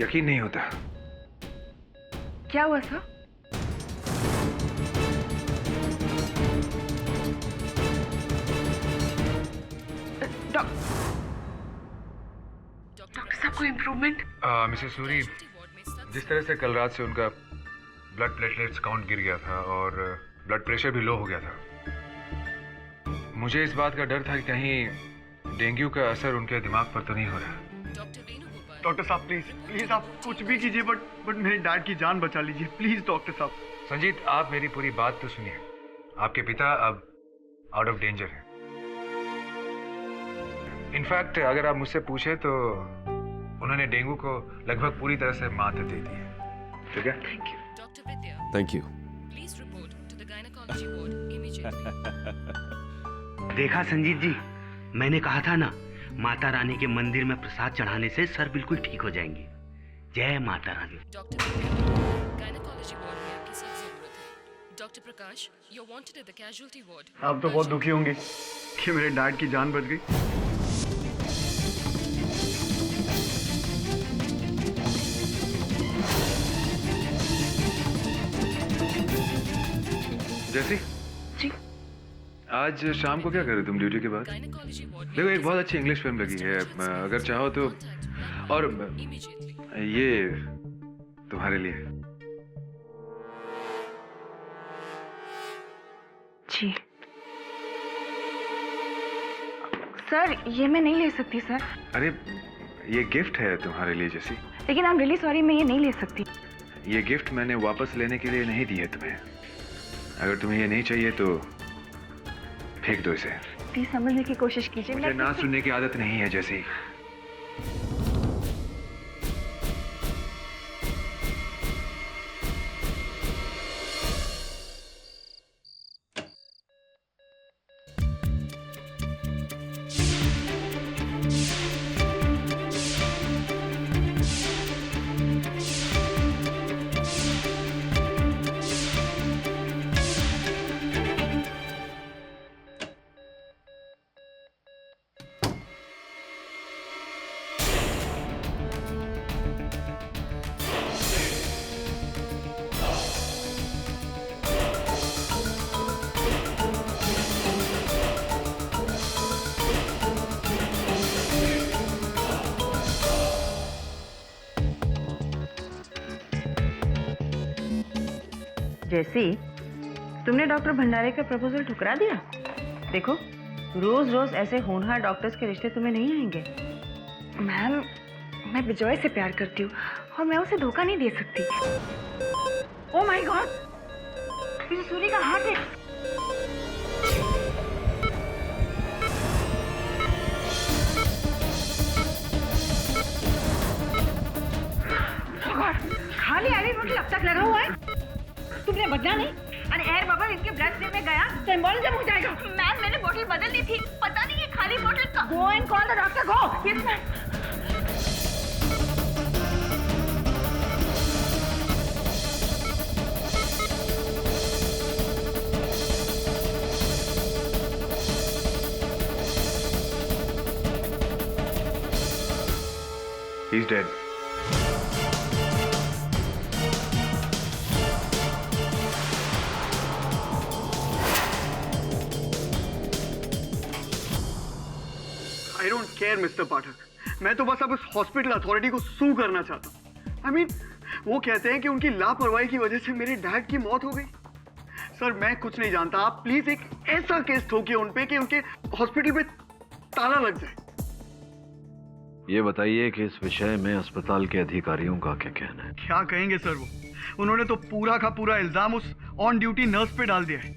यकीन नहीं होता। क्या हुआ सर? डॉक्टर साहब को इम्प्रूवमेंट? मिसेस सूरी, जिस तरह से कल रात से उनका ब्लड प्लेटलेट्स काउंट गिर गया था और ब्लड प्रेशर भी लो हो गया था, मुझे इस बात का डर था कि कहीं डेंगू का असर उनके दिमाग पर तो नहीं हो रहा। डॉक्टर साहब प्लीज आप कुछ भी कीजिए, बट मेरे डैड की जान बचा लीजिए प्लीज डॉक्टर साहब। संजीत, आप मेरी पूरी बात तो सुनिए। आपके पिता अब आउट ऑफ डेंजर हैं। इनफैक्ट अगर आप मुझसे पूछे तो उन्होंने डेंगू को लगभग पूरी तरह से मात दे दी है। ठीक है? Thank you. Doctor Vidya, thank you. Please report to the gynaecology ward immediately. देखा संजीत जी, मैंने कहा था ना, माता रानी के मंदिर में प्रसाद चढ़ाने से सर बिल्कुल ठीक हो जाएंगे। जय Mata Rani. Doctor Vidya, gynaecology ward में आपकी सख्त जरूरत है। Doctor Prakash, you are wanted at the casualty ward. आप तो बहुत दुखी होंगे कि मेरे डैड की जान बच गई। जैसी जी? आज शाम को क्या करे तुम ड्यूटी के बाद? गायनेकोलॉजी वार्ड देखो, एक बहुत अच्छी इंग्लिश फिल्म लगी है, अगर चाहो तो। और इमीडिएटली। ये तुम्हारे लिए। जी सर, ये मैं नहीं ले सकती सर। अरे, ये गिफ्ट है तुम्हारे लिए जैसी। लेकिन आई एम रियली सॉरी, मैं ये नहीं ले सकती। ये गिफ्ट मैंने वापस लेने के लिए नहीं दी है तुम्हें। अगर तुम्हें ये नहीं चाहिए तो फेंक दो इसे। प्लीज समझने की कोशिश कीजिए। मुझे ना सुनने की आदत नहीं है जैसी। जैसी, तुमने डॉक्टर भंडारे का प्रपोजल ठुकरा दिया। देखो, रोज रोज ऐसे होनहार डॉक्टर्स के रिश्ते तुम्हें नहीं आएंगे। मैम, मैं विजय से प्यार करती हूँ और मैं उसे धोखा नहीं दे सकती। ओह माय गॉड, ये सूरी का हार्ट है। खाली एयर बोतल अब तक लगा हुआ है, तुमने बदला नहीं। अरे एयर बबल इनके ब्लड स्ट्रीम में गया तो एम्बोलिज्म हो जाएगा। मैम, मैंने बोतल बदल दी थी, पता नहीं ये खाली बोतल का। Go and call the doctor, go. Yes ma'am. He's dead. I don't care mister Pathak, मैं तो बस अब उस हॉस्पिटल अथॉरिटी को सू करना चाहता हूँ। आई मीन, वो कहते हैं कि उनकी लापरवाही की वजह से मेरे डैड की मौत हो गई। सर, मैं कुछ नहीं जानता, आप प्लीज एक ऐसा केस ठोकिए उन पे कि उनके हॉस्पिटल पे ताला लग जाए। ये बताइए कि इस विषय में अस्पताल के अधिकारियों का क्या कहना है? क्या कहेंगे सर, वो उन्होंने तो पूरा का पूरा इल्जाम उस ऑन ड्यूटी नर्स पे डाल दिया है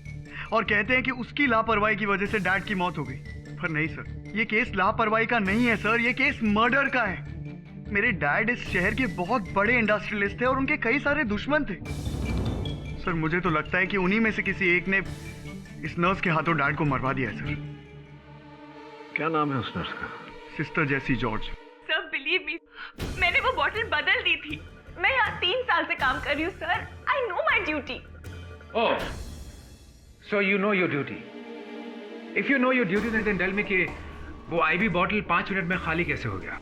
और कहते हैं कि उसकी लापरवाही की वजह से डैड की मौत हो गई। पर नहीं सर, ये केस लापरवाही का नहीं है सर, ये केस मर्डर का है। मेरे डैड इस शहर के बहुत बड़े इंडस्ट्रियलिस्ट थे और उनके कई सारे दुश्मन थे। सर, मुझे तो लगता है कि उन्हीं में से किसी एक ने इस नर्स के हाथों डैड को मरवा दिया है। सर, क्या नाम है उस नर्स का? सिस्टर जेसी जॉर्ज। सर, बिलीव मी, मैंने वो बॉटल बदल दी थी। मैं यहाँ 3 साल से काम कर रही हूँ sir. I know my duty. Oh, so you know your duty. If you know your duty, then tell me कि वो आईवी बॉटल 5 मिनट में खाली कैसे हो गया?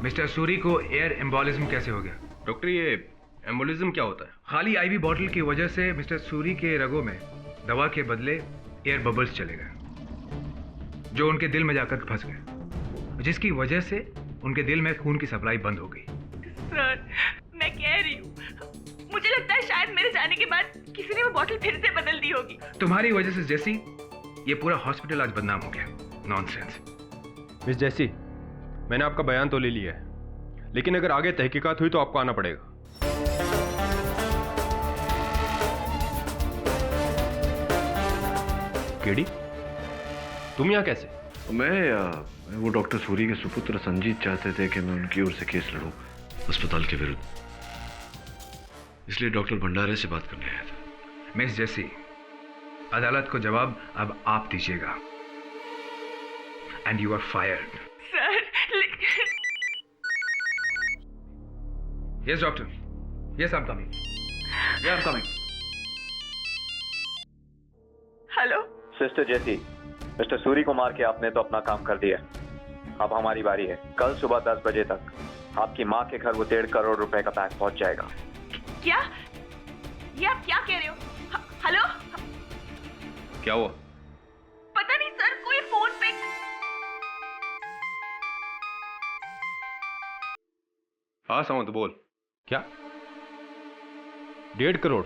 मिस्टर सूरी को एयर एम्बोलिज्म कैसे हो गया? डॉक्टर, ये एम्बोलिज्म क्या होता है? खाली आईवी बॉटल की वजह से मिस्टर सूरी के रगों में दवा के बदले एयर बबल्स चले गए, जो उनके दिल में जाकर फंस गए, जिसकी वजह से उनके दिल में खून की सप्लाई बंद हो गई। सर, मैं कह रही हूँ, मुझे लगता है शायद मेरे जाने के बाद किसी ने वो बॉटल फिर से बदल दी होगी। तुम्हारी वजह से जैसी ये पूरा हॉस्पिटल आज बदनाम हो गया। नॉनसेंस। मिस जैसी, मैंने आपका बयान तो ले लिया है, लेकिन अगर आगे तहकीकात हुई तो आपको आना पड़ेगा। केडी, तुम यहाँ कैसे? मैं वो डॉक्टर सूरी के सुपुत्र संजीत चाहते थे कि मैं उनकी ओर से केस लड़ूं अस्पताल के विरुद्ध, इसलिए डॉक्टर भंडारे से बात करने आया था। मिस जेसी, अदालत को जवाब अब आप दीजिएगा। And you are fired. Sir, yes doctor, yes I am coming, yes I am coming. Hello sister Jessie, mister Suri को मार के आपने तो अपना काम कर दिया। अब हमारी बारी है। कल सुबह 10 बजे तक आपकी माँ के घर वो 1.5 करोड़ रुपए का पैक पहुंच जाएगा। क्या? ये आप क्या कह रहे हो? हेलो? क्या हुआ? पता नहीं सर, कोई फोन पे। हाँ सामंत, बोल। क्या? 1.5 करोड़?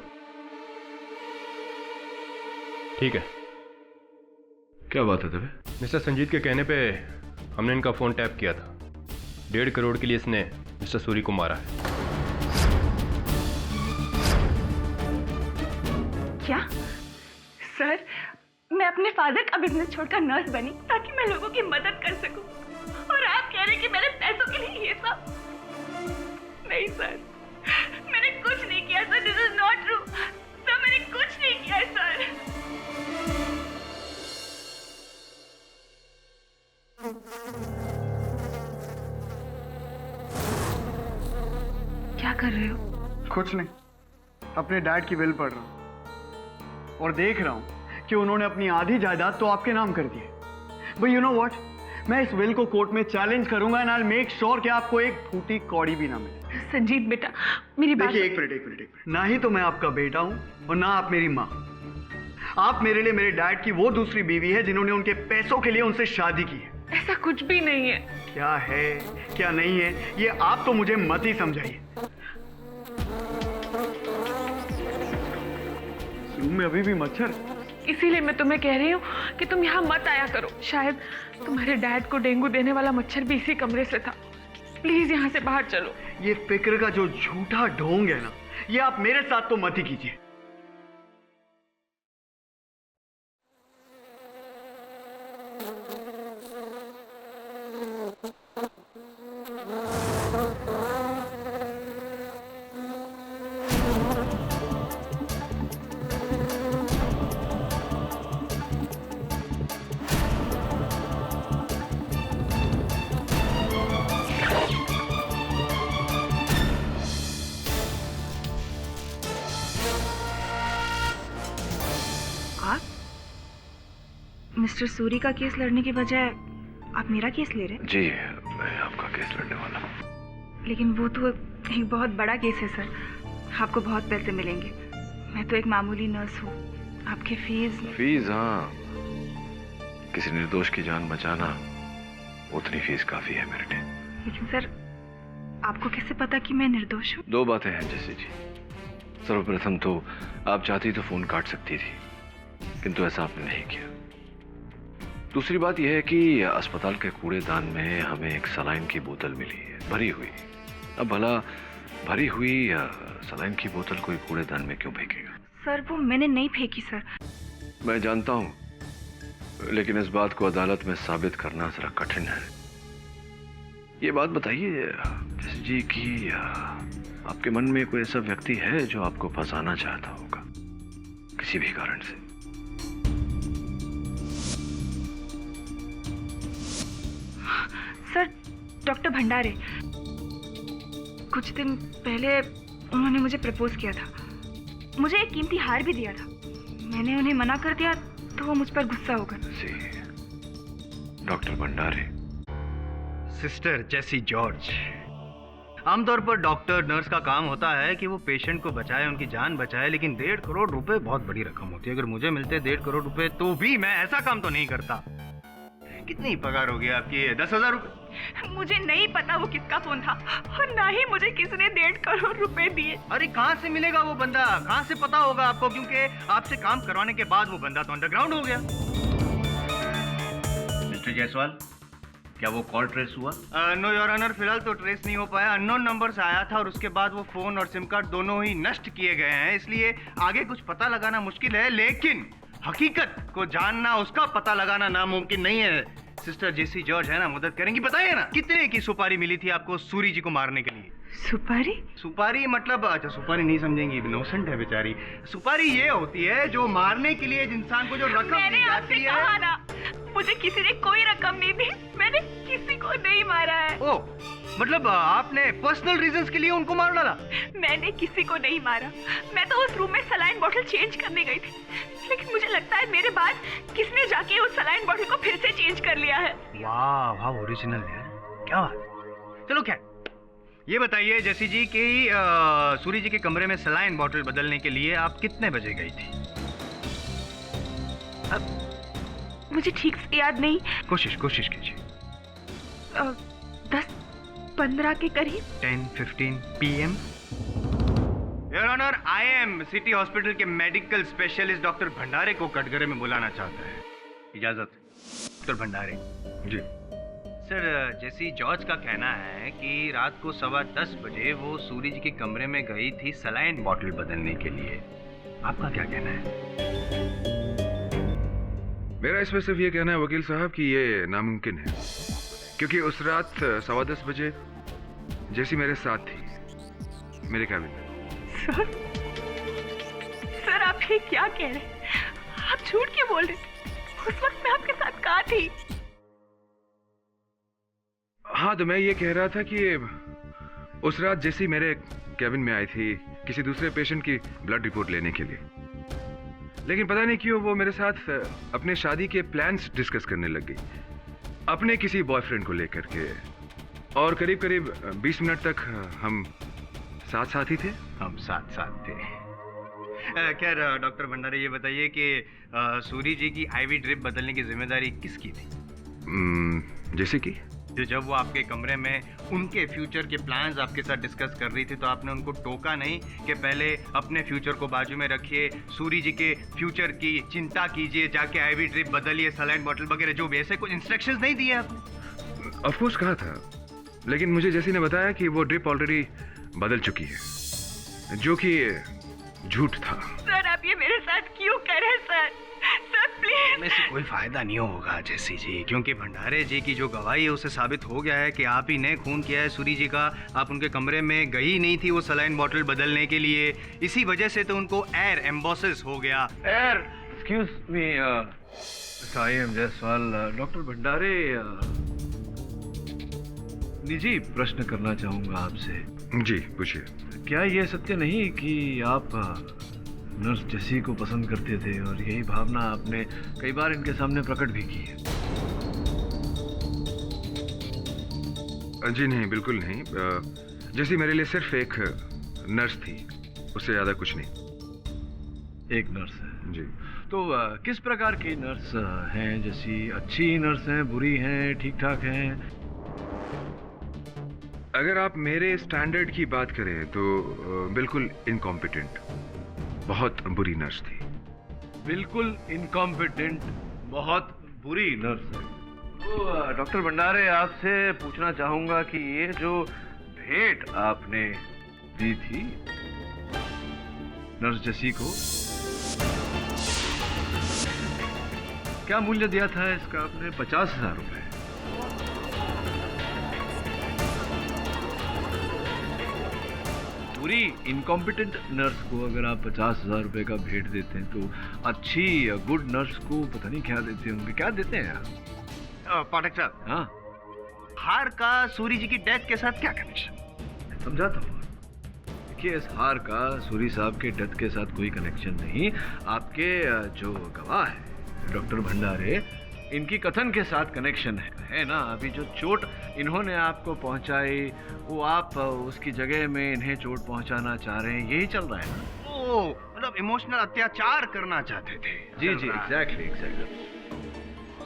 ठीक है। क्या बात है दबे? मिस्टर संजीत के कहने पे हमने इनका फोन टैप किया था। 1.5 करोड़ के लिए इसने मिस्टर सूरी को मारा है। क्या? सर, मैं अपने फादर का बिजनेस छोड़कर नर्स बनी ताकि मैं लोगों की मदद कर सकूं, और आप कह रहे हैं कि मैंने पैसों के लिए ये सब? नहीं सर, मैंने कुछ नहीं किया sir. This is not true sir, मैंने कुछ नहीं किया है सर। क्या कर रहे हो? कुछ नहीं, अपने डैड की विल पढ़ रहा हूँ और देख रहा हूँ कि उन्होंने अपनी आधी जायदाद तो आपके नाम कर दी है। बट यू नो व्हाट, मैं इस विल को कोर्ट में चैलेंज करूंगा and I will make sure कि आपको एक फूटी कौड़ी भी ना मिले। संजीत बेटा, मेरी बात। देखिए, एक मिनट। ना ही तो मैं आपका बेटा हूँ और ना आप मेरी माँ। आप मेरे लिए मेरे डैड की वो दूसरी बीवी है जिन्होंने उनके पैसों के लिए उनसे शादी की है। ऐसा कुछ भी नहीं है। क्या है क्या नहीं है ये आप तो मुझे मत ही समझाइए। रूम में अभी भी मच्छर, इसीलिए मैं तुम्हें कह रही हूँ कि तुम यहाँ मत आया करो। शायद तुम्हारे डैड को डेंगू देने वाला मच्छर भी इसी कमरे से था। प्लीज यहाँ से बाहर चलो। ये फिक्र का जो झूठा ढोंग है ना, ये आप मेरे साथ तो मत ही कीजिए। मिस्टर सूरी का केस लड़ने के बजाय आप मेरा केस ले रहे हैं? जी, मैं आपका केस लड़ने वाला हूँ। लेकिन वो तो एक बहुत बड़ा केस है सर, आपको बहुत पैसे मिलेंगे। मैं तो एक मामूली नर्स हूँ, आपके फीस। हाँ, किसी निर्दोष की जान बचाना, उतनी फीस काफी है मेरे लिए। लेकिन सर, आपको कैसे पता कि मैं निर्दोष हूँ? 2 बातें हैं जैसी जी। सर्वप्रथम तो आप चाहती तो फोन काट सकती थी, किंतु ऐसा आपने नहीं किया। दूसरी बात यह है कि अस्पताल के कूड़ेदान में हमें एक सलाइन की बोतल मिली है, भरी हुई। अब भला भरी हुई सलाइन की बोतल कोई कूड़ेदान में क्यों फेंकेगा? सर, वो मैंने नहीं फेंकी सर। मैं जानता हूँ, लेकिन इस बात को अदालत में साबित करना जरा कठिन है। ये बात बताइए जैसे जी कि आपके मन में कोई ऐसा व्यक्ति है जो आपको फंसाना चाहता होगा किसी भी कारण से? सर, डॉक्टर भंडारे। कुछ दिन पहले उन्होंने मुझे प्रपोज किया था, मुझे एक कीमती हार भी दिया था। मैंने उन्हें मना कर दिया तो वो मुझ पर गुस्सा हो गए। डॉक्टर भंडारे। सिस्टर जेसी जॉर्ज, आमतौर पर डॉक्टर नर्स का काम होता है कि वो पेशेंट को बचाए, उनकी जान बचाए, लेकिन 1.5 करोड़ रुपए बहुत बड़ी रकम होती है। अगर मुझे मिलते 1.5 करोड़ रुपए तो भी मैं ऐसा काम तो नहीं करता। कितनी पगार होगी आपकी? 10,000 रुपए? मुझे नहीं पता वो किसका फोन था और ना ही मुझे किसी ने 1.5 करोड़ रुपए दिए। अरे कहाँ से मिलेगा वो बंदा? कहाँ से पता होगा आपको? क्योंकि आपसे काम करवाने के बाद वो बंदा तो अंडरग्राउंड हो गया। मिस्टर जायसवाल, क्या वो कॉल ट्रेस हुआ? नो योर ऑनर, फिलहाल तो ट्रेस नहीं हो पाया। अननोन नंबर से आया था और उसके बाद वो फोन और सिम कार्ड दोनों ही नष्ट किए गए हैं, इसलिए आगे कुछ पता लगाना मुश्किल है, लेकिन हकीकत को जानना, उसका पता लगाना नामुमकिन नहीं है। सिस्टर जेसी जॉर्ज है ना, मदद करेंगी? बताइए ना, कितने की सुपारी मिली थी आपको सूरी जी को मारने के लिए? सुपारी? सुपारी मतलब, अच्छा सुपारी नहीं समझेंगी, इनोसेंट है बेचारी। सुपारी ये होती है जो मारने के लिए इंसान को जो रकम मैंने दी आपसे जाती कहा है। ना, मुझे किसी ने कोई रकम नहीं दी, मैंने किसी को नहीं मारा है। ओ, मतलब आपने पर्सनल रीजंस के लिए उनको मार डाला? मैंने किसी को नहीं मारा, मैं तो उस रूम में सलाइन बॉटल चेंज करने गई थी, लेकिन मुझे लगता है मेरे बाद किसने जाके उस सलाइन बॉटल को फिर से चेंज कर लिया है। वाह वाह, ओरिजिनल है, क्या बात। चलो क्या, ये बताइए जेसी जी कि सूरी जी के कमरे में सलाइन बॉटल बदलने के लिए आप कितने बजे गई थी? मुझे ठीक से याद नहीं। कोशिश कीजिए। 10-15 के करीब। 10-15 PM। Your honour, I am city hospital के मेडिकल स्पेशलिस्ट डॉक्टर भंडारे को कटघरे में बुलाना चाहता है। इजाजत? डॉक्टर भंडारे जी। सर, जेसी जॉर्ज का कहना है कि रात को 10:15 बजे वो सूरी जी के कमरे में गई थी सलाइन बॉटल बदलने के लिए। आपका क्या कहना है? मेरा इसमें सिर्फ ये कहना है वकील साहब कि ये नामुमकिन है, क्योंकि उस रात 10:15 बजे जेसी मेरे साथ थी, मेरे कैबिन में। सर आप ये क्या कह रहे हैं? आप झूठ क्यों बोल रहे थे? उस वक्त मैं आपके साथ कहाँ थी? हाँ, तो मैं ये कह रहा था कि उस रात जेसी मेरे कैबिन में आई थी किसी दूसरे पेशेंट की ब्लड रिपोर्ट लेने के लिए, लेकिन पता नहीं क्यों वो मेरे साथ अपने शादी के प्लान्स डिस्कस करने लग गई, अपने किसी बॉयफ्रेंड को लेकर के, और करीब करीब 20 मिनट तक हम साथ ही थे। हम साथ थे। खैर डॉक्टर भंडारे, ये बताइए कि सूरी जी की आईवी ड्रिप बदलने की जिम्मेदारी किसकी थी? जैसे कि जब वो आपके कमरे में उनके फ्यूचर के प्लान्स आपके साथ डिस्कस कर रही थी तो आपने उनको टोका नहीं कि पहले अपने फ्यूचर को बाजू में रखिए, सूरी जी के फ्यूचर की चिंता कीजिए, जाके आईवी ड्रिप बदलिए, सलाइन बॉटल वगैरह, जो भी ऐसे कुछ इंस्ट्रक्शंस नहीं दिए आपने? ऑफ कोर्स कहा था, लेकिन मुझे जेसी ने बताया कि वो ड्रिप ऑलरेडी बदल चुकी है, जो कि झूठ था। सर आप ये मेरे साथ क्यों कर रहे हैं सर? Sir please. इससे कोई फायदा नहीं होगा जेसी जी, क्योंकि भंडारे जी की जो गवाही है उससे साबित हो गया है कि आप ही ने खून किया है सूरी जी का। आप उनके कमरे में गई नहीं थी वो सलाइन बॉटल बदलने के लिए, इसी वजह से तो उनको एयर एम्बोसिस हो गया। Air, excuse me, I am Jaiswal. Doctor भंडारे, निजी प्रश्न करना चाहूंगा आपसे। जी पूछिए। क्या यह सत्य नहीं कि आप नर्स जेसी को पसंद करते थे और यही भावना आपने कई बार इनके सामने प्रकट भी की है? जी नहीं, बिल्कुल नहीं। जेसी मेरे लिए सिर्फ एक नर्स थी, उससे ज्यादा कुछ नहीं। एक नर्स है जी। तो किस प्रकार की नर्स हैं? जैसी अच्छी नर्स हैं, बुरी हैं, ठीक ठाक हैं? अगर आप मेरे स्टैंडर्ड की बात करें तो बिल्कुल इनकॉम्पिटेंट, बहुत बुरी नर्स थी। बिल्कुल इनकॉम्पिटेंट, बहुत बुरी नर्स है। तो डॉक्टर भंडारे, आपसे पूछना चाहूंगा कि ये जो भेंट आपने दी थी नर्स जेसी को, क्या मूल्य दिया था इसका आपने? 50,000 रुपए। पूरी इनकॉम्पिटेंट नर्स को अगर आप 50,000 रुपए का भेंट देते हैं तो अच्छी गुड नर्स को पता नहीं क्या देते होंगे। क्या देते हैं आप? पाठक साहब, हाँ, हार का सूरी जी की डेथ के साथ क्या कनेक्शन? समझाता हूँ। देखिए, इस हार का सूरी साहब के डेथ के साथ कोई कनेक्शन नहीं। आपके जो गवाह है डॉक्टर भंडारे, इनकी कथन के साथ कनेक्शन है ना। अभी जो चोट इन्होंने आपको पहुंचाई, वो आप उसकी जगह में इन्हें चोट पहुंचाना चाह रहे हैं, यही चल रहा है ना? ओ मतलब इमोशनल अत्याचार करना चाहते थे। जी जी, एग्जैक्टली।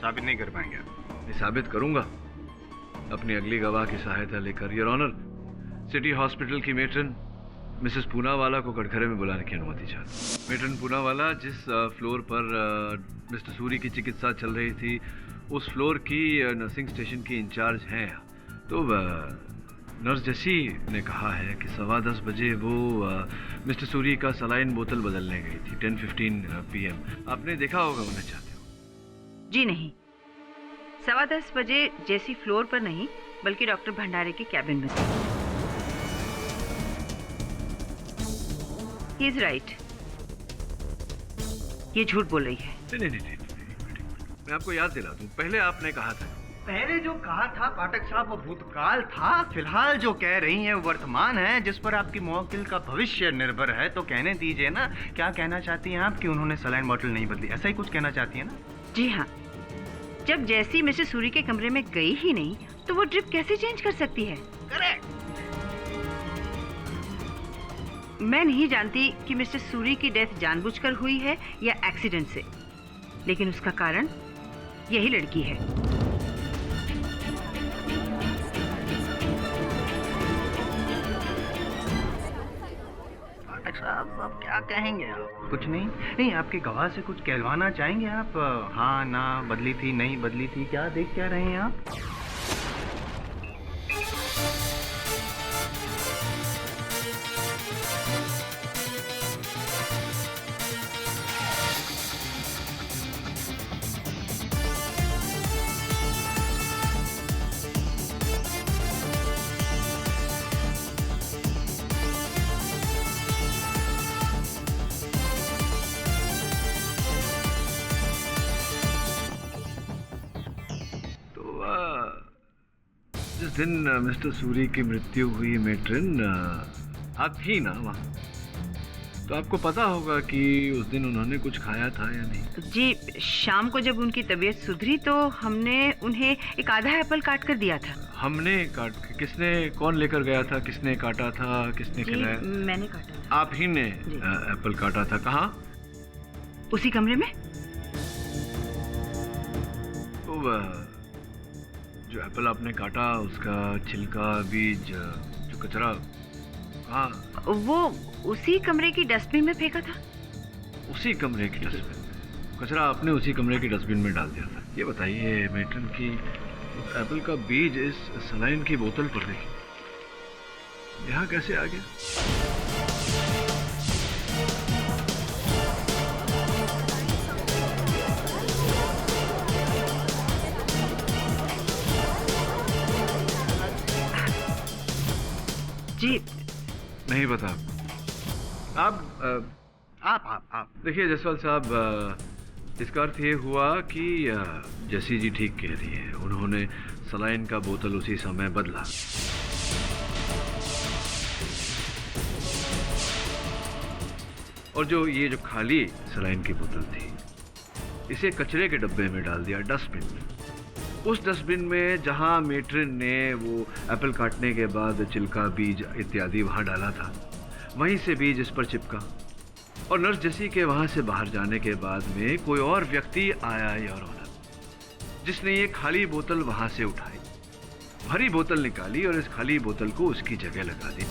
साबित नहीं कर पाएंगे आप? मैं साबित करूंगा अपनी अगली गवाह की सहायता लेकर। योर ऑनर, सिटी हॉस्पिटल की मेट्रन मिसेस पूनावाला को कटघरे में बुलाने की अनुमति चाहती। मेट्रन पूनावाला जिस फ्लोर पर मिस्टर सूरी की चिकित्सा चल रही थी, उस फ्लोर की नर्सिंग स्टेशन की इंचार्ज हैं। तो नर्स जैसी ने कहा है कि 10:15 बजे वो मिस्टर सूरी का सलाइन बोतल बदलने गई थी, 10:15 PM। आपने देखा होगा उन्हें, चाहते हो? जी नहीं, 10:15 बजे जैसी फ्लोर पर नहीं बल्कि डॉक्टर भंडारे के कैबिन में थी। ही इज राइट, ये झूठ बोल रही है। नहीं, मैं आपको याद दिला दूं, पहले आपने कहा था। पहले जो कहा था पाठक साहब वो भूतकाल था, फिलहाल जो कह रही हैं वो वर्तमान है, जिस पर आपकी मौकिल का भविष्य निर्भर है। तो कहने दीजिए ना, क्या कहना चाहती हैं आप कि उन्होंने सलाइन बॉटल नहीं बदली, ऐसा ही कुछ कहना चाहती हैं ना? जी हाँ, जब जैसी मिस्टर सूरी के कमरे में गई ही नहीं तो वो ड्रिप कैसे चेंज कर सकती है? करेक्ट। मैं नहीं जानती कि मिस्टर सूरी की डेथ जानबूझकर हुई है या एक्सीडेंट से, लेकिन उसका कारण यही लड़की है। पाठक साहब अब क्या कहेंगे आप? कुछ नहीं, आपके गवाह से कुछ कहलवाना चाहेंगे आप? हाँ ना, बदली थी नहीं बदली थी, क्या देख क्या रहे हैं आप? जिस दिन मिस्टर सूरी की मृत्यु हुई मेट्रिन, आप थी ना वहाँ? तो आपको पता होगा कि उस दिन उन्होंने कुछ खाया था या नहीं? जी, शाम को जब उनकी तबीयत सुधरी तो हमने उन्हें एक आधा एप्पल काट कर दिया था। हमने किसने, कौन लेकर गया था, किसने काटा था, किसने खिलाया? मैंने काटा। आप ही ने एप्पल काटा था? कहाँ? उसी कमरे में। तो जो एप्पल आपने काटा, उसका छिलका, बीज, जो कचरा, हाँ, वो उसी कमरे की डस्टबिन में फेंका था। उसी कमरे की डस्टबिन में? कचरा आपने उसी कमरे की डस्टबिन में डाल दिया था। ये बताइए मेट्रन की एप्पल का बीज इस सलाइन की बोतल पर नहीं, यहाँ कैसे आ गया? जी नहीं पता। आप देखिए जसवाल साहब, इसका अर्थ ये हुआ कि जैसी जी ठीक कह रही है, उन्होंने सलाइन का बोतल उसी समय बदला। और जो खाली सलाइन की बोतल थी, इसे कचरे के डब्बे में डाल दिया, डस्टबिन में। उस डस्टबिन में जहां मेट्रिन ने वो एप्पल काटने के बाद छिलका, बीज इत्यादि वहां डाला था, वहीं से बीज इस पर चिपका। और नर्स जेसी के वहां से बाहर जाने के बाद में कोई और व्यक्ति आया योर ऑनर, जिसने ये खाली बोतल वहां से उठाई, भरी बोतल निकाली और इस खाली बोतल को उसकी जगह लगा दी।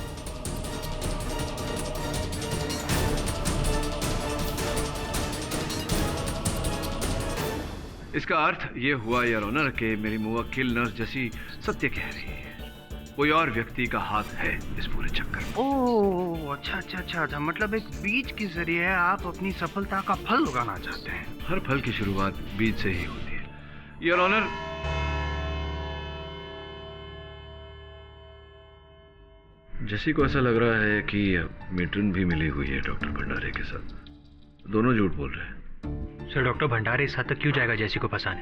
इसका अर्थ ये हुआ योर ऑनर कि मेरी मुवक्किल नर्स जेसी सत्य कह रही है, कोई और व्यक्ति का हाथ है इस पूरे चक्कर में। ओह अच्छा, मतलब एक बीज के जरिए आप अपनी सफलता का फल उगाना चाहते हैं। हर फल की शुरुआत बीज से ही होती है योर ऑनर। जेसी को ऐसा लग रहा है कि मेट्रिन भी मिली हुई है डॉक्टर भंडारे के साथ। दोनों झूठ बोल रहे हैं। सर, डॉक्टर भंडारे इस हद तक क्यों जाएगा जेसी को फंसाने,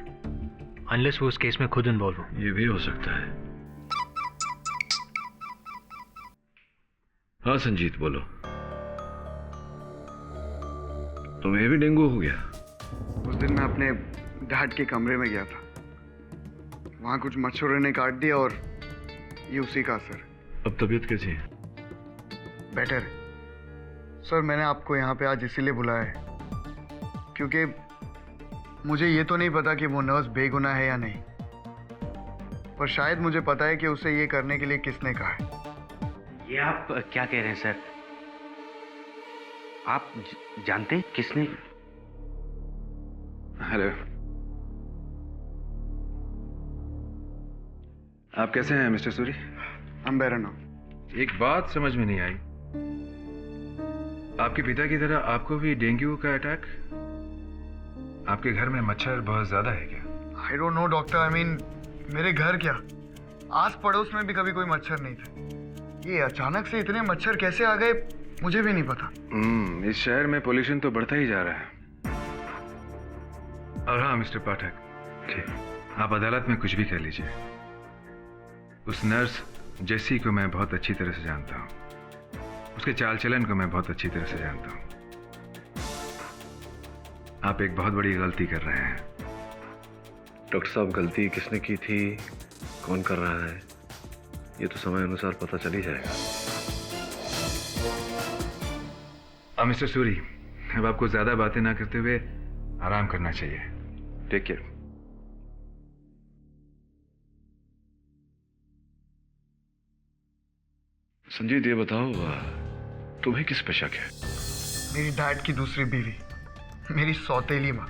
अनलेस वो उस केस में खुद इन्वॉल्व हो? ये भी हो सकता है। हाँ संजीत, बोलो। तुम्हें भी डेंगू हो गया? उस दिन मैं अपने डैड के कमरे में गया था, वहाँ कुछ मच्छरों ने काट दिया और ये उसी का असर। अब तबीयत कैसी है? बेटर। सर मैंने आपको यहाँ पे आज इसीलिए बुलाया है क्योंकि मुझे ये तो नहीं पता कि वो नर्स बेगुनाह है या नहीं, पर शायद मुझे पता है कि उसे ये करने के लिए किसने कहा है। ये आप क्या कह रहे हैं सर? आप जानते हैं किसने? हेलो, आप कैसे हैं mister Suri? I'm better now. एक बात समझ में नहीं आई, आपके पिता की तरह आपको भी डेंगू का अटैक? आपके घर में मच्छर बहुत ज्यादा है क्या? I don't know doctor, I mean मेरे घर क्या, आस पड़ोस में भी कभी कोई मच्छर नहीं थे। ये अचानक से इतने मच्छर कैसे आ गए मुझे भी नहीं पता। इस शहर में पोल्यूशन तो बढ़ता ही जा रहा है। और हाँ मिस्टर पाठक, ठीक, आप अदालत में कुछ भी कह लीजिए। उस नर्स जेसी को मैं बहुत अच्छी तरह से जानता हूँ, उसके चाल चलन को मैं बहुत अच्छी तरह से जानता हूँ। आप एक बहुत बड़ी गलती कर रहे हैं। डॉक्टर साहब, गलती किसने की थी, कौन कर रहा है, ये तो समय अनुसार पता चल ही जाएगा। अब मिस्टर सूरी, अब आपको ज्यादा बातें ना करते हुए आराम करना चाहिए। Take care. संजीत, ये बताओ तुम्हें किस पे शक है? मेरी डैड की दूसरी बीवी, मेरी सौतेली माँ।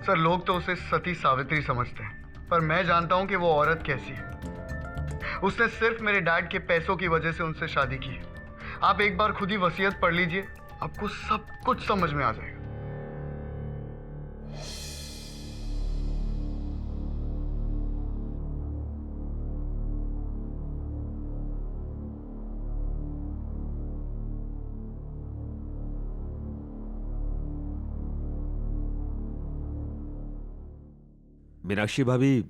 सर लोग तो उसे सती सावित्री समझते हैं, पर मैं जानता हूँ कि वो औरत कैसी है। उसने सिर्फ मेरे डैड के पैसों की वजह से उनसे शादी की है। आप एक बार खुद ही वसीयत पढ़ लीजिए, आपको सब कुछ समझ में आ जाएगा। मीनाक्षी भाभी,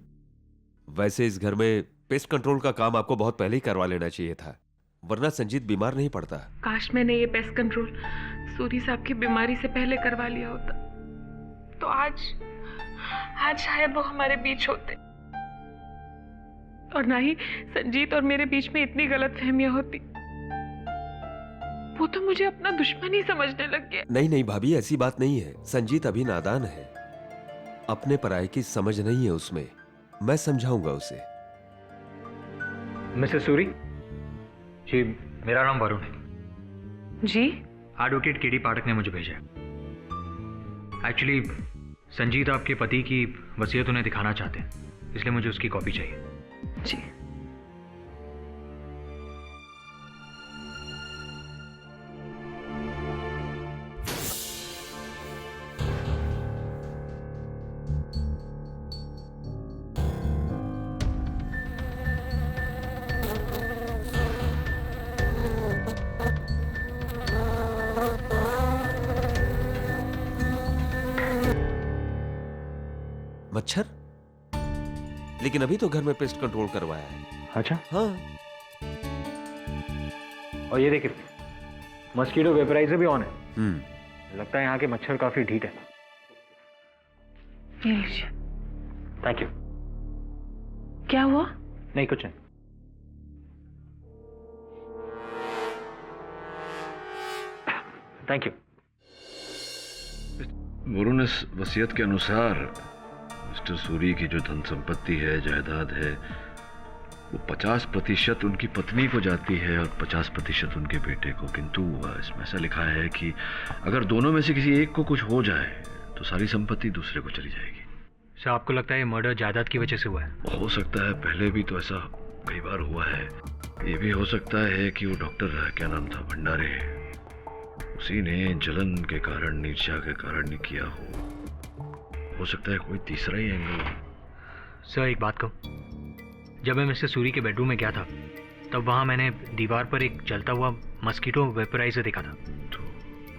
वैसे इस घर में पेस्ट कंट्रोल का काम आपको बहुत पहले ही करवा लेना चाहिए था, वरना संजीत बीमार नहीं पड़ता। काश मैंने ये पेस्ट कंट्रोल सूरी साहब की बीमारी से पहले करवा लिया होता, तो आज शायद वो हमारे बीच होते और ना ही संजीत और मेरे बीच में इतनी गलतफहमियां होती। वो तो मुझे अपना दुश्मन ही समझने लग गया। नहीं नहीं भाभी, ऐसी बात नहीं है। संजीत अभी नादान है, अपने पराये की समझ नहीं है उसमें। मैं समझाऊंगा उसे। मिस्टर सूरी जी, मेरा नाम वरुण है जी। एडवोकेट केडी पाठक ने मुझे भेजा। एक्चुअली संजीत आपके पति की वसीयत उन्हें दिखाना चाहते हैं, इसलिए मुझे उसकी कॉपी चाहिए। जी। मच्छर? लेकिन अभी तो घर में पेस्ट कंट्रोल करवाया है। अच्छा। हाँ। और ये देखिए, मस्कीटो वेपराइजर भी ऑन है। लगता है यहाँ के मच्छर काफी ढीठ है। ये लीजिए। Thank you. क्या हुआ? नहीं, कुछ नहीं। Thank you. वरुण, इस वसीयत के अनुसार मिस्टर सूरी की जो धन संपत्ति है, जायदाद है, वो 50% उनकी पत्नी को जाती है और 50% उनके बेटे को। किंतु इसमें ऐसा लिखा है कि अगर दोनों में से किसी एक को कुछ हो जाए तो सारी संपत्ति दूसरे को चली जाएगी। सर, आपको लगता है ये मर्डर जायदाद की वजह से हुआ है? हो सकता है, पहले भी तो ऐसा कई बार हुआ है। ये भी हो सकता है कि वो डॉक्टर, क्या नाम था, भंडारे, उसी ने जलन के कारण, ईर्ष्या के कारण किया हो सकता है कोई तीसरा ही एंगल। सर, एक बात कहूँ, जब मैं मिस्टर सूरी के बेडरूम में गया था तब वहाँ मैंने दीवार पर एक जलता हुआ मस्कीटो वेपराइजर देखा था। तो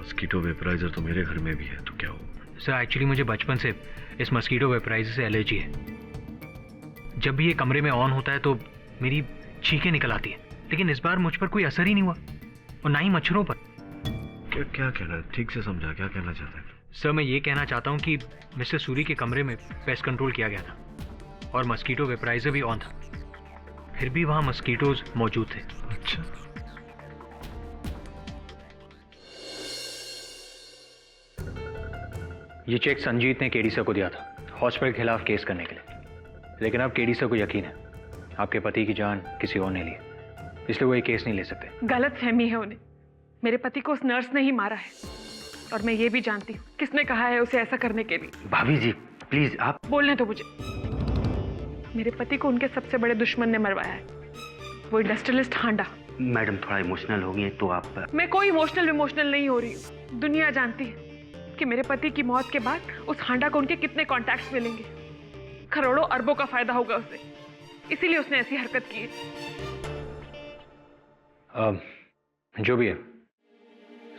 मस्कीटो वेपराइजर तो मेरे घर में भी है, तो क्या हो? सर, एक्चुअली मुझे बचपन से इस मस्कीटो वेपराइजर से एलर्जी है। जब भी ये कमरे में ऑन होता है तो मेरी छींकें निकल आती है, लेकिन इस बार मुझ पर कोई असर ही नहीं हुआ और ना ही मच्छरों पर। क्या कहना, ठीक से समझा, क्या कहना चाहता है? सर, मैं ये कहना चाहता हूँ कि मिस्टर सूरी के कमरे में पेस्ट कंट्रोल किया गया था और मस्कीटो वेपराइजर भी ऑन था, फिर भी वहां मस्कीटोज मौजूद थे। अच्छा, ये चेक संजीत ने केडी सर को दिया था हॉस्पिटल के खिलाफ केस करने के लिए, लेकिन अब केडी सर को यकीन है आपके पति की जान किसी और ने ली, इसलिए वो ये केस नहीं ले सकते। गलत फहमी है उन्हें। मेरे पति को उस नर्स ने ही मारा है, और मैं ये भी जानती हूँ किसने कहा है उसे ऐसा करने के लिए। भाभी जी प्लीज आप बोलने तो मुझे। मेरे पति को उनके सबसे बड़े दुश्मन ने मरवाया है, वो इंडस्ट्रियलिस्ट हांडा। मैडम थोड़ा इमोशनल हो गई हैं तो आप। मैं कोई इमोशनल नहीं हो रही हूँ। दुनिया जानती है कि मेरे पति की मौत के बाद उस हांडा को उनके कितने कॉन्टैक्ट्स मिलेंगे, करोड़ों अरबों का फायदा होगा उसे, इसीलिए उसने ऐसी हरकत की है। जो भी है,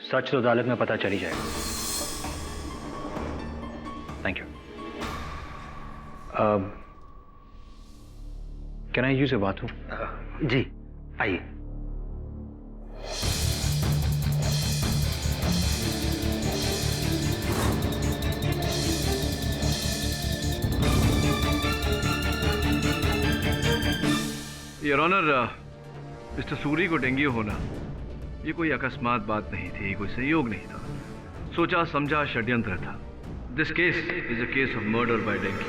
सच तो अदालत में पता चल ही जाएगा। Thank you. Can I use a bathroom? जी आइए। योर ऑनर, मिस्टर सूरी को डेंगू होना ये कोई अकस्मात बात नहीं थी, कोई संयोग नहीं था, सोचा समझा षड्यंत्र था। This case is a case of murder by dengue.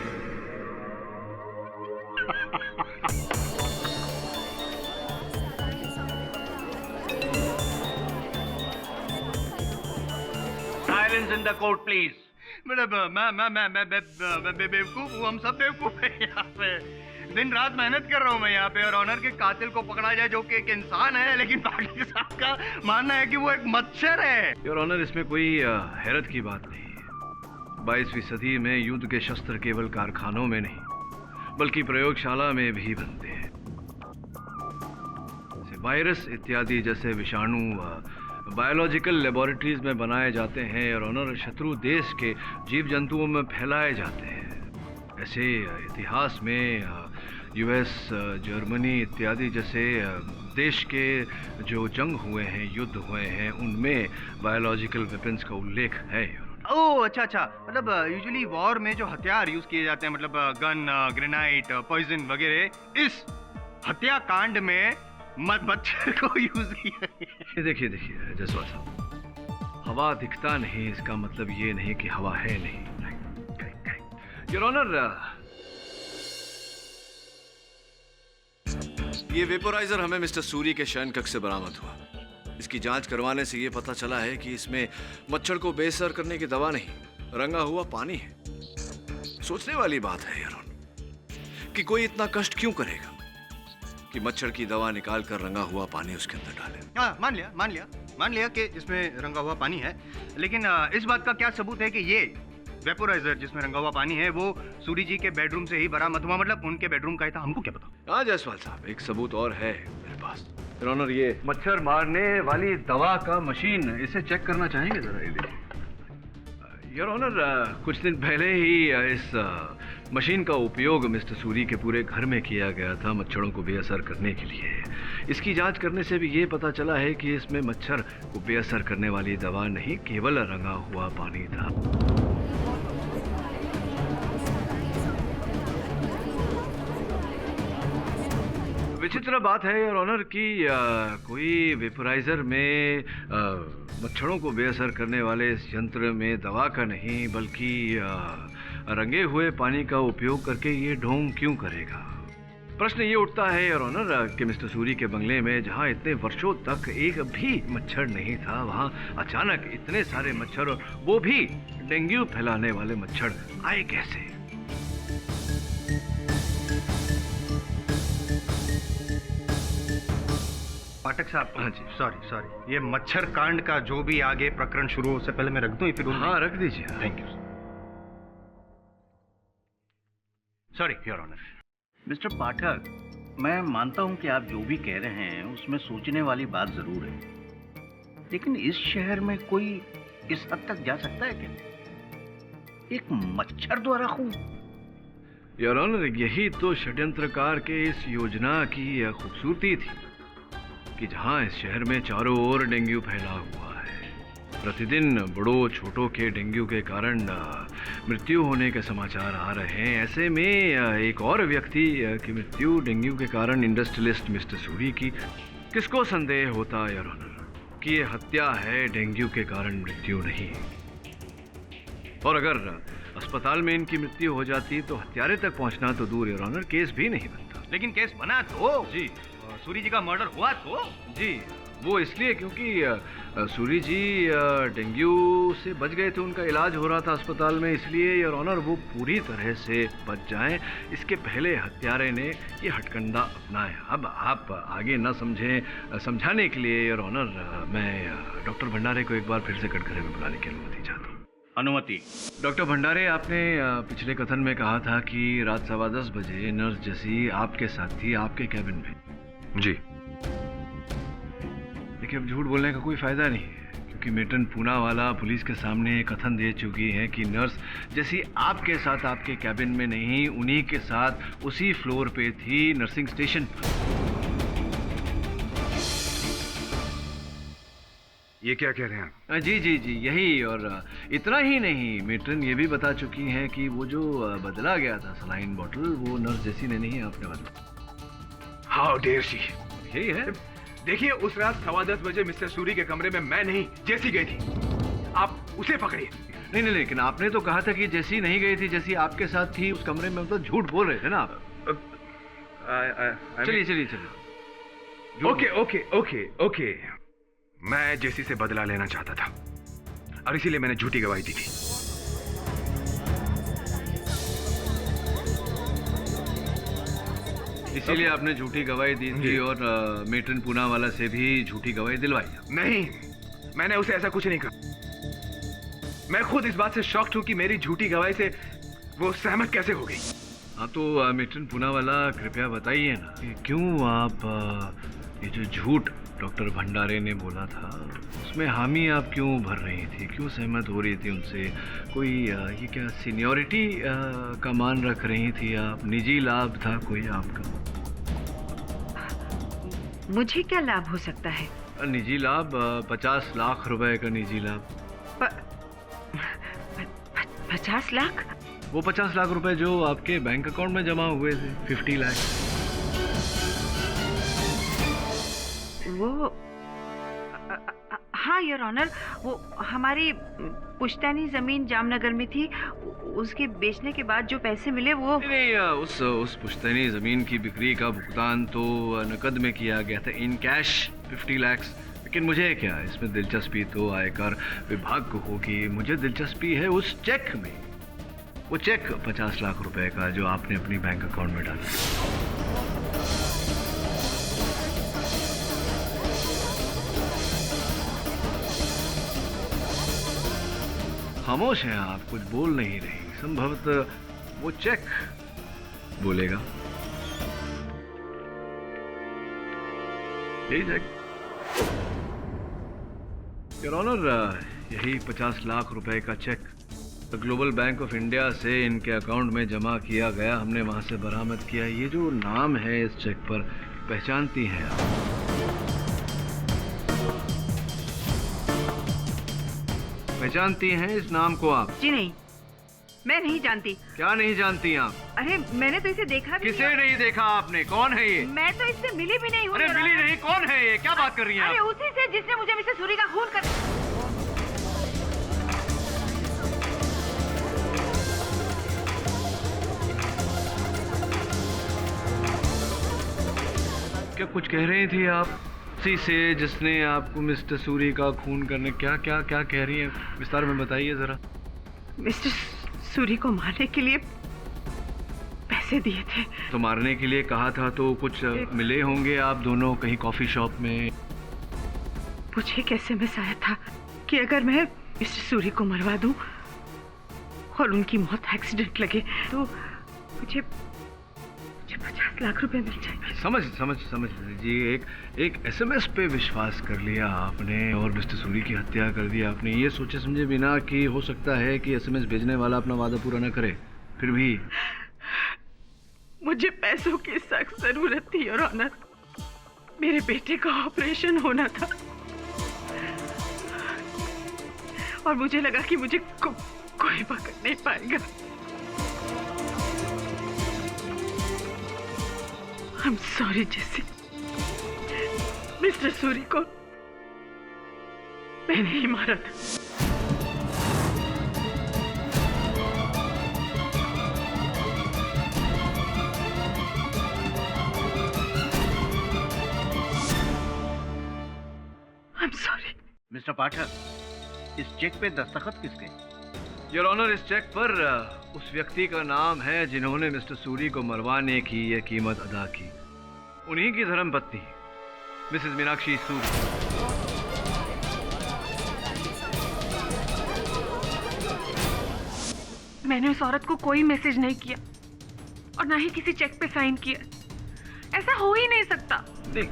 Silence in the court please. मैं बेवकूफ हूँ, हम सब बेवकूफ हैं यहाँ पे। दिन रात मेहनत कर रहा हूँ मैं यहाँ पे, और ऑनर के कातिल को पकड़ा जाए जो कि एक इंसान है, लेकिन पार्टी साहब का मानना है कि वो एक मच्छर है। योर ऑनर, इसमें कोई हैरत की बात नहीं है। 22वीं सदी में युद्ध के शस्त्र केवल कारखानों में नहीं बल्कि प्रयोगशाला में भी बनते हैं। वायरस इत्यादि जैसे विषाणु बायोलॉजिकल लेबोरेटरीज में बनाए जाते हैं और ऑनर शत्रु देश के जीव जंतुओं में फैलाए जाते हैं। ऐसे इतिहास में यूएस, जर्मनी इत्यादि जैसे देश के जो जंग हुए हैं, युद्ध हुए हैं, उनमें बायोलॉजिकल वेपन्स का उल्लेख है। ओह अच्छा, मतलब यूजुअली वॉर में जो हथियार यूज किए जाते हैं, मतलब गन, ग्रेनाइट, पॉइजन वगैरह, इस हत्याकांड में मच्छर को यूज किया। देखिए जसवाल साहब, हवा दिखता नहीं इसका मतलब ये नहीं कि हवा है नहीं। योर ऑनर, ये वेपोराइजर हमें मिस्टर सूरी के शयन कक्ष से बरामद हुआ। इसकी जांच करवाने से ये पता चला है कि इसमें मच्छर को बेअसर करने की दवा नहीं, रंगा हुआ पानी है। सोचने वाली बात है यार कि कोई इतना कष्ट क्यों करेगा कि मच्छर की दवा निकाल कर रंगा हुआ पानी उसके अंदर डाले। हाँ, मान लिया कि इसमें रंगा हुआ पानी है, लेकिन इस बात का क्या सबूत है कि ये वेपोराइजर जिसमें रंगा हुआ पानी है वो सूरी जी के बेडरूम से ही बरामद हुआ, मतलब उनके बेडरूम का ही था? हमको क्या पता। हाँ जायसवाल साहब, एक सबूत और है मेरे पास। योर ऑनर, ये मच्छर मारने वाली दवा का मशीन, इसे चेक करना चाहेंगे जरा? ये देखिए योर ऑनर, कुछ दिन पहले ही इस मशीन का उपयोग मिस्टर सूरी के पूरे घर में किया गया था मच्छरों को बेअसर करने के लिए। इसकी जांच करने से भी ये पता चला है कि इसमें मच्छर को बेअसर करने वाली दवा नहीं, केवल रंगा हुआ पानी था। विचित्र बात है योर ऑनर कि कोई वेपोराइजर में मच्छरों को बेअसर करने वाले इस यंत्र में दवा का नहीं बल्कि रंगे हुए पानी का उपयोग करके ये ढोंग क्यों करेगा? प्रश्न ये उठता है योर ऑनर कि मिस्टर सूरी के बंगले में जहाँ इतने वर्षों तक एक भी मच्छर नहीं था, वहाँ अचानक इतने सारे मच्छर, और वो भी डेंगू फैलाने वाले मच्छर आए कैसे? पाठक साहब, हाँ जी, सॉरी, ये मच्छर कांड का जो भी आगे प्रकरण शुरू हो, उससे पहले मैं रख दूं फिर? हाँ, रख दीजिए। Thank you sorry your honour. Mister Pathak, मैं मानता हूं कि आप जो भी कह रहे हैं उसमें सोचने वाली बात जरूर है, लेकिन इस शहर में कोई इस हद तक जा सकता है क्या? एक मच्छर द्वारा खून? योर ऑनर, यही तो षड्यंत्रकार के इस योजना की खूबसूरती थी कि जहां इस शहर में चारों ओर डेंगू फैला हुआ है, प्रतिदिन बड़ों छोटों के डेंगू के कारण मृत्यु होने के समाचार आ रहे हैं। ऐसे में एक और व्यक्ति की मृत्यु डेंगू के कारण, इंडस्ट्रियलिस्ट मिस्टर सूरी की, किसको संदेह होता योर ऑनर कि ये हत्या है, डेंगू के कारण मृत्यु नहीं। और अगर अस्पताल में इनकी मृत्यु हो जाती तो हत्यारे तक पहुंचना तो दूर योर ऑनर, केस भी नहीं बनता। लेकिन केस बना तो जी, सूरी जी का मर्डर हुआ तो जी, वो इसलिए क्योंकि सूरी जी डेंगू से बच गए थे, उनका इलाज हो रहा था अस्पताल में, इसलिए योर ऑनर वो पूरी तरह से बच जाएं, इसके पहले हत्यारे ने ये हथकंडा अपनाया। अब आप आगे न समझें, समझाने के लिए योर ऑनर मैं डॉक्टर भंडारे को एक बार फिर से कटघरे में बुलाने की अनुमति चाहता हूँ। अनुमति। डॉक्टर भंडारे, आपने पिछले कथन में कहा था कि रात 10:15 बजे नर्स जैसी आपके साथ थी, आपके कैबिन में। जी। देखिए, अब झूठ बोलने का कोई फायदा नहीं है, क्योंकि मेटन पूनावाला पुलिस के सामने कथन दे चुकी है कि नर्स जैसी आपके साथ आपके कैबिन में नहीं, उन्हीं के साथ उसी फ्लोर पे थी, नर्सिंग स्टेशन पर। ये क्या कह रहे हैं आप? जी जी जी, यही। और इतना ही नहीं, मेट्रन ये भी बता चुकी हैं कि वो जो बदला गया था सलाइन बॉटल, वो नर्स जैसी ने नहीं, आपने बदला। How dare she. यही है। देखिए, उस रात 10:15 बजे मिस्टर सूरी के कमरे में मैं नहीं, जैसी गई थी। आप उसे पकड़िए। नहीं नहीं, लेकिन आपने तो कहा था कि जैसी नहीं गई थी, जैसी आपके साथ थी उस कमरे में, तो झूठ बोल रहे थे ना आप। चलिए चलिए चलिए। ओके ओके ओके ओके, मैं जेसी से बदला लेना चाहता था और इसीलिए मैंने झूठी गवाही दी थी। इसीलिए आपने झूठी गवाही दी थी और मेट्रन पूनावाला से भी झूठी गवाही दिलवाई। नहीं, मैंने उसे ऐसा कुछ नहीं कहा। मैं खुद इस बात से शॉक्ड हूं कि मेरी झूठी गवाही से वो सहमत कैसे हो गई। हाँ, तो मेट्रन पूनावाला, कृपया बताइए ना कि क्यों आप ये जो झूठ डॉक्टर भंडारे ने बोला था उसमें हामी आप क्यों भर रही थी, क्यों सहमत हो रही थी उनसे? कोई ये क्या सीनियरिटी का मान रख रही थी आप? निजी लाभ था कोई आपका? मुझे क्या लाभ हो सकता है? निजी लाभ, 50 लाख रुपए का निजी लाभ। 50 लाख? वो 50 लाख रुपए जो आपके बैंक अकाउंट में जमा हुए थे, 50 लाख। वो हाँ योर ऑनर, वो हमारी पुश्तैनी जमीन जामनगर में थी, उसके बेचने के बाद जो पैसे मिले वो नहीं, उस पुश्तैनी जमीन की बिक्री का भुगतान तो नकद में किया गया था, इन कैश 50 लाख। लेकिन मुझे क्या, इसमें दिलचस्पी तो आयकर विभाग को होगी। मुझे दिलचस्पी है उस चेक में, वो चेक 50 लाख रुपए का जो आपने अपनी बैंक अकाउंट में डाला। खामोश हैं आप, कुछ बोल नहीं रही। संभवतः वो चेक बोलेगा। यही चेक योर ऑनर, यही 50 लाख रुपए का cheque global bank of India से इनके अकाउंट में जमा किया गया, हमने वहां से बरामद किया। ये जो नाम है इस चेक पर, पहचानती हैं आप? पहचानती हैं इस नाम को आप? जी नहीं, मैं नहीं जानती। क्या नहीं जानती आप? अरे मैंने तो इसे देखा भी किसे नहीं देखा आपने? कौन है ये? मैं तो इससे मिली भी नहीं हूँ। अरे मिली नहीं, कौन है ये? क्या बात कर रही हैं अरे आप? उसी से जिसने मुझे मिस्टर सूरी का खून कर। क्या कुछ कह रही थी आप? उसी से जिसने आपको मिस्टर सूरी का खून करने, क्या क्या क्या कह रही हैं? विस्तार में बताइए जरा। मिस्टर सूरी को मारने के लिए पैसे दिए थे। तो मारने के लिए कहा था तो कुछ मिले होंगे आप दोनों कहीं कॉफी शॉप में? मुझे कैसे मिस आया था कि अगर मैं मिस्टर सूरी को मरवा दूं और उनकी मौत एक्सीडेंट लगे तो मुझे 50 लाख रुपए मिल जाएंगे। समझ लीजिए, एक एसएमएस पे विश्वास कर लिया आपने और मिस्टर सूरी की हत्या कर दी आपने, ये सोचे समझे बिना कि हो सकता है कि एसएमएस भेजने वाला अपना वादा पूरा न करे। फिर भी मुझे पैसों की सख्त जरूरत थी योर ऑनर। मेरे बेटे का ऑपरेशन होना था। और मुझे लगा कि मुझे कोई पकड़ नहीं पाएगा। I'm sorry, JC. Mister Suri को मैंने ही मारा था। I'm sorry। मिस्टर पाठक, इस चेक पे दस्तखत किसके? योर ऑनर, इस चेक पर उस व्यक्ति का नाम है जिन्होंने मिस्टर सूरी को मरवाने की यह कीमत अदा की। उन्हीं की धर्मपत्नी मिसेस मीनाक्षी सूरी। मैंने उस औरत को कोई मैसेज नहीं किया और ना ही किसी चेक पे साइन किया। ऐसा हो ही नहीं सकता। नहीं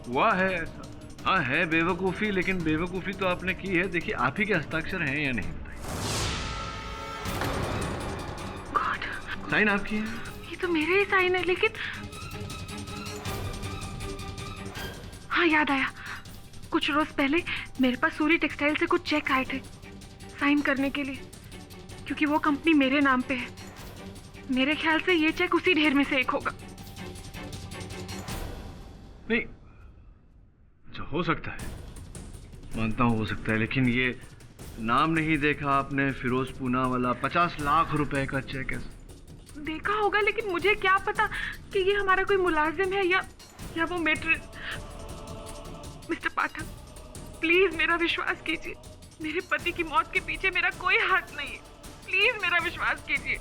हुआ है ऐसा। हाँ है बेवकूफ़ी, लेकिन बेवकूफ़ी तो आपने की है। देखिए आप ही के हस्ताक्षर हैं या नहीं बताइए। साइन आपकी है? ये तो मेरे ही साइन है, लेकिन हाँ याद आया, कुछ रोज पहले मेरे पास सूरी टेक्सटाइल से कुछ चेक आए थे साइन करने के लिए, क्योंकि वो कंपनी मेरे नाम पे है। मेरे ख्याल से ये चेक उसी ढेर में से एक होगा। नहीं अच्छा हो सकता है, मानता हूँ हो सकता है, लेकिन ये नाम नहीं देखा आपने, फिरोज पूना वाला 50 लाख रुपए का चेक है। देखा होगा, लेकिन मुझे क्या पता कि ये हमारा कोई मुलाजिम है या वो मेट्रिक। मिस्टर पाठक, प्लीज मेरा विश्वास कीजिए। मेरे पति की मौत के पीछे मेरा कोई हाथ नहीं है। प्लीज मेरा विश्वास कीजिए।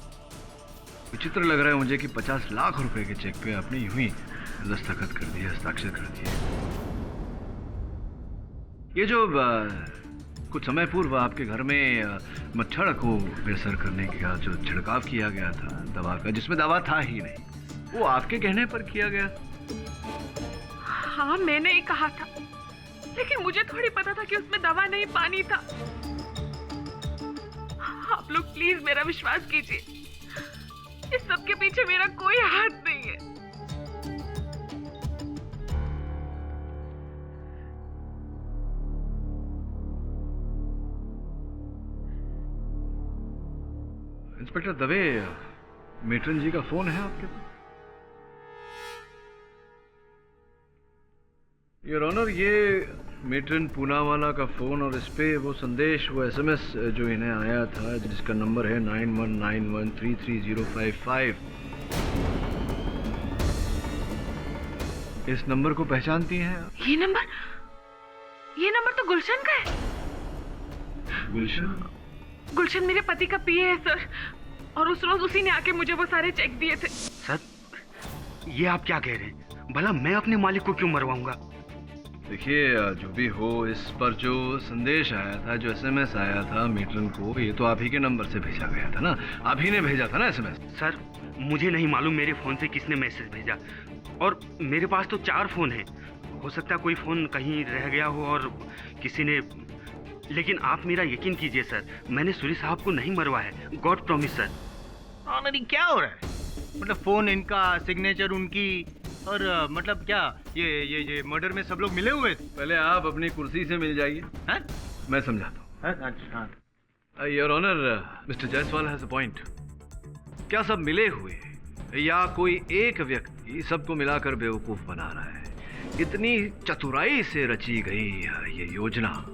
विचित्र लग रहा है मुझे कि 50 लाख रुपए के चेक पे आपने यूं ही दस्तखत कर दिए, हस्ताक्षर कर दिए। ये जो कुछ समय पूर्व आपके घर में मच्छर को बेअसर करने का जो छिड़काव किया गया था दवा का, जिसमें दवा था ही नहीं, वो आपके कहने पर किया गया? हाँ मैंने ही कहा था, लेकिन मुझे थोड़ी पता था कि उसमें दवा नहीं पानी था। आप लोग प्लीज मेरा विश्वास कीजिए। इस सब के पीछे मेरा कोई हाथ नहीं है। इंस्पेक्टर दवे, मेट्रन जी का फोन है आपके पास? योर ऑनर, ये मेट्रन पूनावाला का फोन और इस पे वो संदेश, वो एसएमएस जो इन्हें आया था, जिसका नंबर है 9191333055। इस नंबर को पहचानती हैं आप? ये नंबर तो गुलशन का है। गुलशन मेरे पति का पीए है सर, और उस रोज उसी ने आके मुझे वो सारे चेक दिए थे। सर, ये आप क्या कह रहे हैं? भला मैं अपने मालिक को क्यों मरवाऊंगा? देखिए जो भी हो, इस पर जो संदेश आया था, जो एसएमएस आया था मेट्रन को, ये तो आप ही के नंबर से भेजा गया था ना? आप ही ने भेजा था ना एसएमएस? सर, मुझे नहीं मालूम मेरे फोन से किसने मैसेज भेजा, और मेरे पास तो 4 फोन हैं। हो सकता है कोई फोन कहीं रह गया हो और किसी ने, लेकिन आप मेरा यकीन कीजिए सर, मैंने सूरी साहब को नहीं मरवाया है। God promise sir. ऑनर, क्या हो रहा है? मतलब फोन इनका, सिग्नेचर उनकी, और मतलब क्या ये मर्डर में सब लोग मिले हुए थे? पहले आप अपनी कुर्सी से मिल जाइए, हैं? मैं समझाता हूँ। अच्छा। Your honour, mister Jaiswal has a point. क्या सब मिले हुए या कोई एक व्यक्ति सबको मिलाकर बेवकूफ बना रहा है? इतनी चतुराई से रची गई ये योजना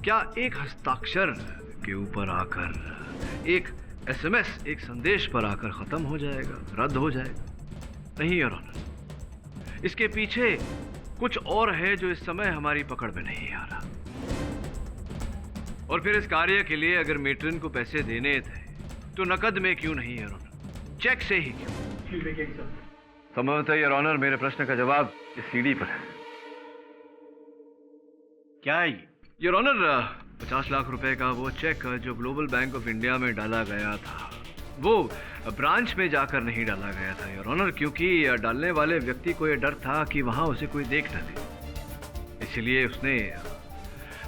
क्या एक हस्ताक्षर के ऊपर आकर, एक एसएमएस, एक संदेश पर आकर खत्म हो जाएगा, रद्द हो जाएगा? नहीं योर ऑनर, इसके पीछे कुछ और है जो इस समय हमारी पकड़ में नहीं आ रहा। और फिर इस कार्य के लिए अगर मेट्रन को पैसे देने थे तो नकद में क्यों नहीं योर ऑनर, चेक से ही क्यों? संभवतः योर ऑनर मेरे प्रश्न का जवाब इस सीडी पर है। क्या है ये? योर ऑनर, 50 लाख रुपए का वो चेक जो ग्लोबल बैंक ऑफ इंडिया में डाला गया था, वो ब्रांच में जाकर नहीं डाला गया था योर ऑनर, क्योंकि डालने वाले व्यक्ति को यह डर था कि वहां उसे कोई देख न ले। इसलिए उसने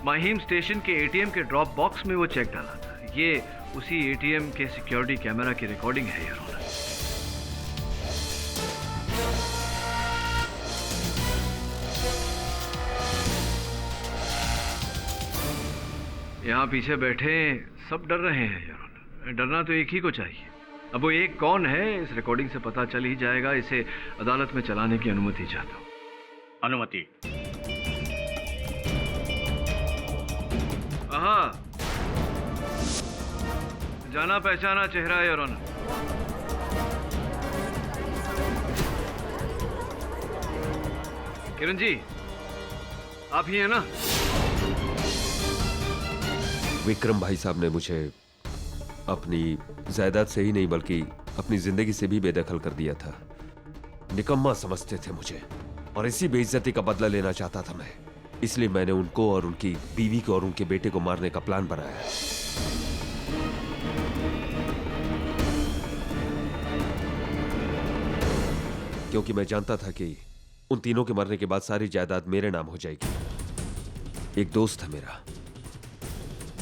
माहिम स्टेशन के एटीएम के ड्रॉप बॉक्स में वो चेक डाला था। ये उसी एटीएम के सिक्योरिटी कैमरा की रिकॉर्डिंग है योर ऑनर। यहाँ पीछे बैठे सब डर रहे हैं यार। डरना तो एक ही को चाहिए। अब वो एक कौन है इस रिकॉर्डिंग से पता चल ही जाएगा। इसे अदालत में चलाने की अनुमति चाहता हूँ। अनुमति। हाँ, जाना पहचाना चेहरा है योर ऑनर। किरण जी, आप ही हैं ना? विक्रम भाई साहब ने मुझे अपनी जायदाद से ही नहीं बल्कि अपनी जिंदगी से भी बेदखल कर दिया था। निकम्मा समझते थे मुझे और इसी बेइज्जती का बदला लेना चाहता था मैं। इसलिए मैंने उनको और उनकी बीवी को और उनके बेटे को मारने का प्लान बनाया। क्योंकि मैं जानता था कि उन तीनों के मरने के बाद सारी जायदाद मेरे नाम हो जाएगी। एक दोस्त है मेरा,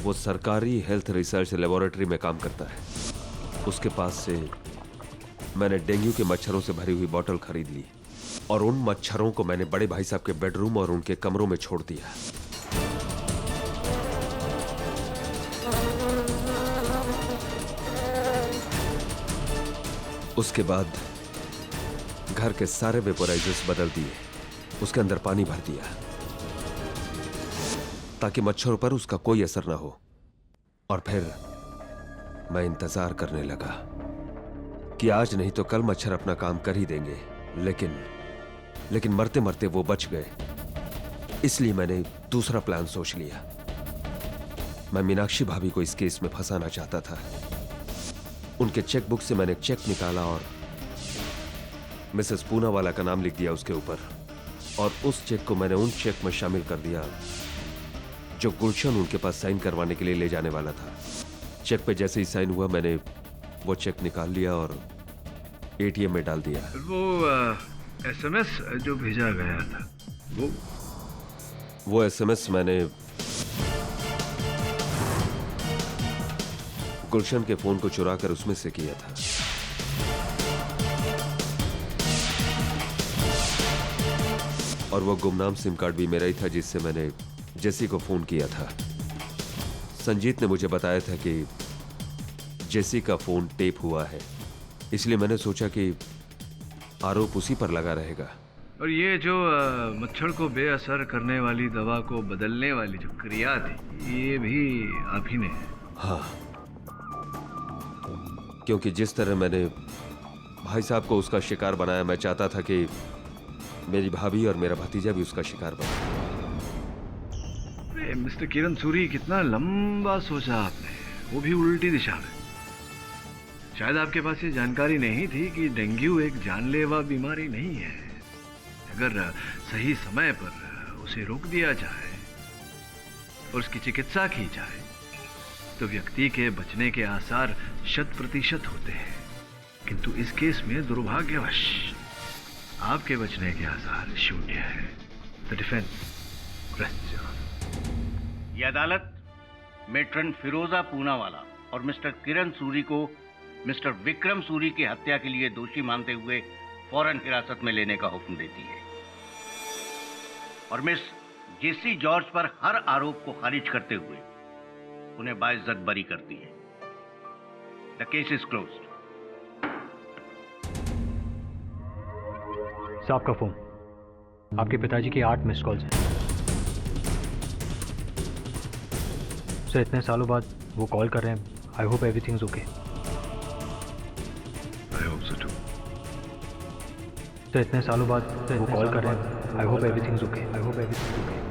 वो सरकारी हेल्थ रिसर्च लेबोरेटरी में काम करता है। उसके पास से मैंने डेंगू के मच्छरों से भरी हुई बोतल खरीद ली और उन मच्छरों को मैंने बड़े भाई साहब के बेडरूम और उनके कमरों में छोड़ दिया। उसके बाद घर के सारे वेपोराइजर्स बदल दिए, उसके अंदर पानी भर दिया ताकि मच्छरों पर उसका कोई असर ना हो। और फिर मैं इंतजार करने लगा कि आज नहीं तो कल मच्छर अपना काम कर ही देंगे। लेकिन मरते मरते वो बच गए। इसलिए मैंने दूसरा प्लान सोच लिया। मैं मीनाक्षी भाभी को इस केस में फंसाना चाहता था। उनके चेकबुक से मैंने चेक निकाला और मिसेस पूनावाला का नाम लिख दिया उसके ऊपर। और उस चेक को मैंने उन चेक में शामिल कर दिया जो गुलशन उनके पास साइन करवाने के लिए ले जाने वाला था। चेक पे जैसे ही साइन हुआ मैंने वो चेक निकाल लिया और एटीएम में डाल दिया। वो एसएमएस जो भेजा गया था वो एसएमएस मैंने गुलशन के फोन को चुरा कर उसमें से किया था। और वो गुमनाम सिम कार्ड भी मेरा ही था जिससे मैंने जेसी को फोन किया था। संजीत ने मुझे बताया था कि जेसी का फोन टेप हुआ है, इसलिए मैंने सोचा कि आरोप उसी पर लगा रहेगा। और ये जो मच्छर को बेअसर करने वाली दवा को बदलने वाली जो क्रिया थी, ये भी आप ही ने? हाँ, क्योंकि जिस तरह मैंने भाई साहब को उसका शिकार बनाया, मैं चाहता था कि मेरी भाभी और मेरा भतीजा भी उसका शिकार बने। मिस्टर किरण सूरी, कितना लंबा सोचा आपने, वो भी उल्टी दिशा में। शायद आपके पास ये जानकारी नहीं थी कि डेंगू एक जानलेवा बीमारी नहीं है। अगर सही समय पर उसे रोक दिया जाए और उसकी चिकित्सा की जाए तो व्यक्ति के बचने के आसार 100% होते हैं। किंतु इस केस में दुर्भाग्यवश आपके बचने के आसार 0 है। The defence rests your honour. ये अदालत मेट्रन फिरोजा पूनावाला और मिस्टर किरण सूरी को मिस्टर विक्रम सूरी की हत्या के लिए दोषी मानते हुए फौरन हिरासत में लेने का हुक्म देती है और मिस जेसी जॉर्ज पर हर आरोप को खारिज करते हुए उन्हें बाइज्जत बरी करती है। The case is closed. साहब का फोन, आपके पिताजी की 8 मिस कॉल्स हैं। सर, इतने सालों बाद वो कॉल कर रहे हैं। I hope everything is okay. I hope so too. Sir, इतने सालों बाद वो कॉल कर रहे हैं। I hope everything is okay. I hope everything is okay.